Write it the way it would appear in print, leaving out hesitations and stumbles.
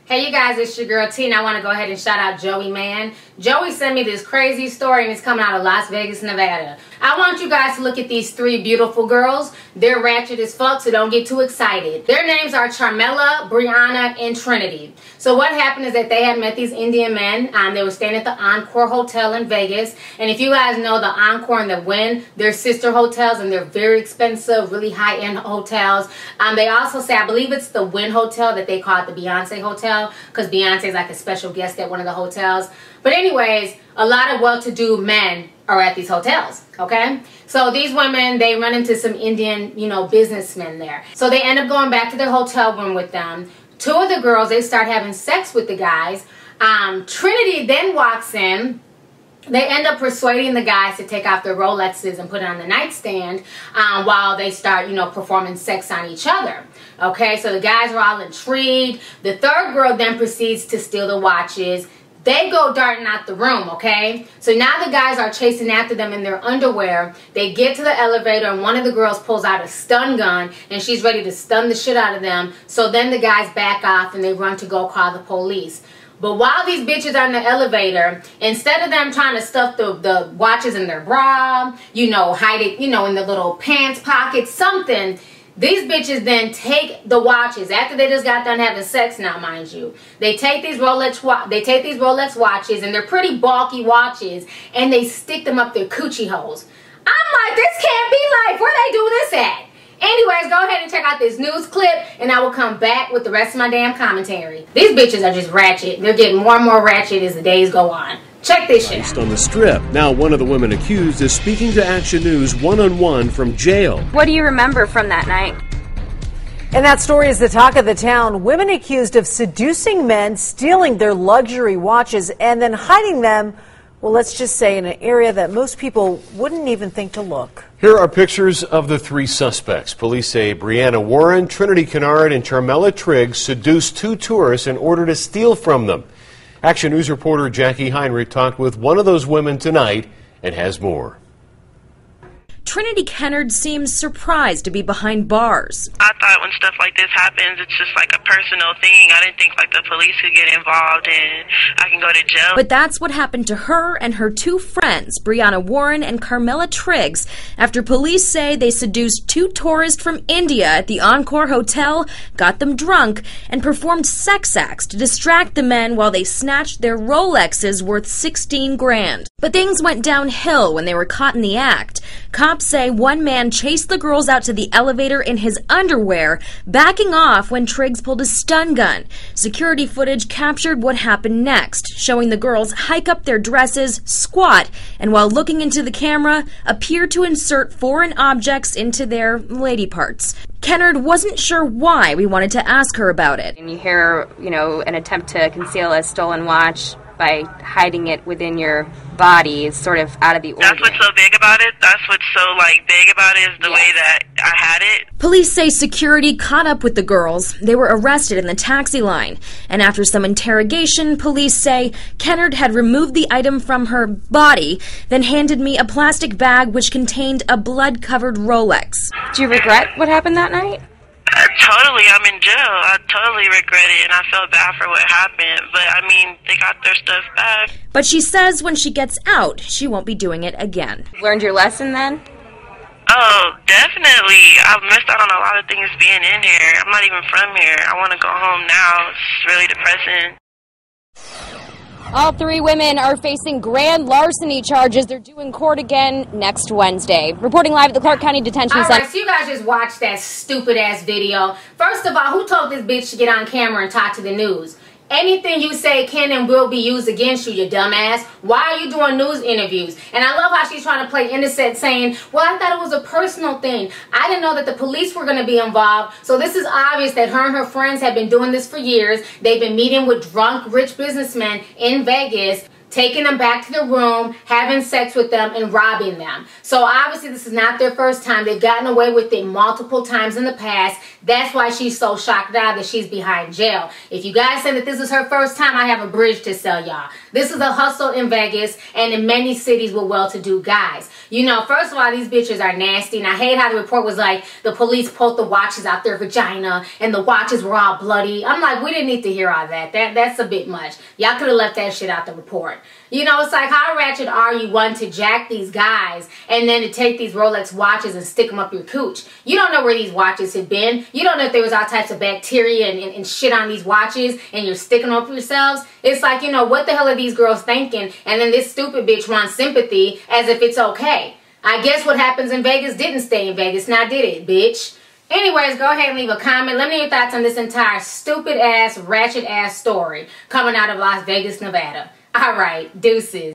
Hey you guys, it's your girl T, and I want to go ahead and shout out Joey, man. Joey sent me this crazy story, and it's coming out of Las Vegas, Nevada. I want you guys to look at these three beautiful girls. They're ratchet as fuck, so don't get too excited. Their names are Charmella, Bryanna, and Trinity. So what happened is that they had met these Indian men. They were staying at the Encore Hotel in Vegas. And if you guys know, the Encore and the Wynn, they're sister hotels, and they're very expensive, really high-end hotels. They also say, I believe it's the Wynn Hotel that they call it the Beyonce Hotel, because Beyonce is like a special guest at one of the hotels. But anyways, a lot of well-to-do men are at these hotels, okay? So these women, they run into some Indian, businessmen there. So they end up going back to their hotel room with them. Two of the girls, they start having sex with the guys. Trinity then walks in. They end up persuading the guys to take off their Rolexes and put it on the nightstand while they start, performing sex on each other. Okay, so the guys are all intrigued. The third girl then proceeds to steal the watches. They go darting out the room, okay? So now the guys are chasing after them in their underwear. They get to the elevator, and one of the girls pulls out a stun gun, and she's ready to stun the shit out of them. So then the guys back off, and they run to go call the police. But while these bitches are in the elevator, instead of them trying to stuff the watches in their bra, hide it, in the little pants pocket, something, these bitches then take the watches after they just got done having sex. Now, mind you, they take these Rolex watches, and they're pretty bulky watches, and they stick them up their coochie holes. I'm like, this can't be life. Where they do this at? Anyways, go ahead and check out this news clip, and I will come back with the rest of my damn commentary. These bitches are just ratchet. They're getting more and more ratchet as the days go on. Check this shit out. On the Strip. Now one of the women accused is speaking to Action News one-on-one from jail. What do you remember from that night? And that story is the talk of the town. Women accused of seducing men, stealing their luxury watches, and then hiding them, well, let's just say in an area that most people wouldn't even think to look. Here are pictures of the three suspects. Police say Bryanna Warren, Trinity Kennard, and Charmella Triggs seduced two tourists in order to steal from them. Action News reporter Jackie Heinrich talked with one of those women tonight and has more. Trinity Kennard seems surprised to be behind bars. I thought when stuff like this happens, it's just like a personal thing. I didn't think like the police could get involved and I can go to jail. But that's what happened to her and her two friends, Bryanna Warren and Charmella Triggs, after police say they seduced two tourists from India at the Encore Hotel, got them drunk, and performed sex acts to distract the men while they snatched their Rolexes worth 16 grand. But things went downhill when they were caught in the act. Cops say one man chased the girls out to the elevator in his underwear, backing off when Triggs pulled a stun gun. Security footage captured what happened next, showing the girls hike up their dresses, squat, and while looking into the camera, appear to insert foreign objects into their lady parts. Kennard wasn't sure why we wanted to ask her about it. And you hear, an attempt to conceal a stolen watch by hiding it within your body is sort of out of the ordinary. That's what's so big about it. That's what's so big about it is the way that I had it. Police say security caught up with the girls. They were arrested in the taxi line. And after some interrogation, police say Kennard had removed the item from her body, then handed me a plastic bag which contained a blood-covered Rolex. Do you regret what happened that night? Totally, I'm in jail. I totally regret it, and I feel bad for what happened. But, they got their stuff back. But she says when she gets out, she won't be doing it again. Learned your lesson then? Oh, definitely. I've missed out on a lot of things being in here. I'm not even from here. I want to go home now. It's really depressing. All three women are facing grand larceny charges. They're due in court again next Wednesday. Reporting live at the Clark County Detention Center. Alright, so you guys just watched that stupid ass video. First of all, who told this bitch to get on camera and talk to the news? Anything you say can and will be used against you, you dumbass. Why are you doing news interviews? And I love how she's trying to play innocent, saying, well, I thought it was a personal thing. I didn't know that the police were going to be involved. So this is obvious that her and her friends have been doing this for years. They've been meeting with drunk, rich businessmen in Vegas taking them back to the room, having sex with them, and robbing them. So obviously this is not their first time. They've gotten away with it multiple times in the past. That's why she's so shocked now that she's behind jail. If you guys say that this is her first time, I have a bridge to sell y'all. This is a hustle in Vegas and in many cities with well-to-do guys. You know, first of all, these bitches are nasty, and I hate how the report was like the police pulled the watches out their vagina and the watches were all bloody. I'm like, we didn't need to hear all that. That's a bit much. Y'all could have left that shit out the report. You know, it's like, how ratchet are you, one, to jack these guys and then to take these Rolex watches and stick them up your cooch? You don't know where these watches had been. You don't know if there was all types of bacteria and shit on these watches and you're sticking them up yourselves. It's like, you know, what the hell are these girls thinking? And then this stupid bitch wants sympathy as if it's okay. I guess what happens in Vegas didn't stay in Vegas, now did it, bitch? Anyways, go ahead and leave a comment. Let me know your thoughts on this entire stupid ass, ratchet ass story coming out of Las Vegas, Nevada. All right, deuces.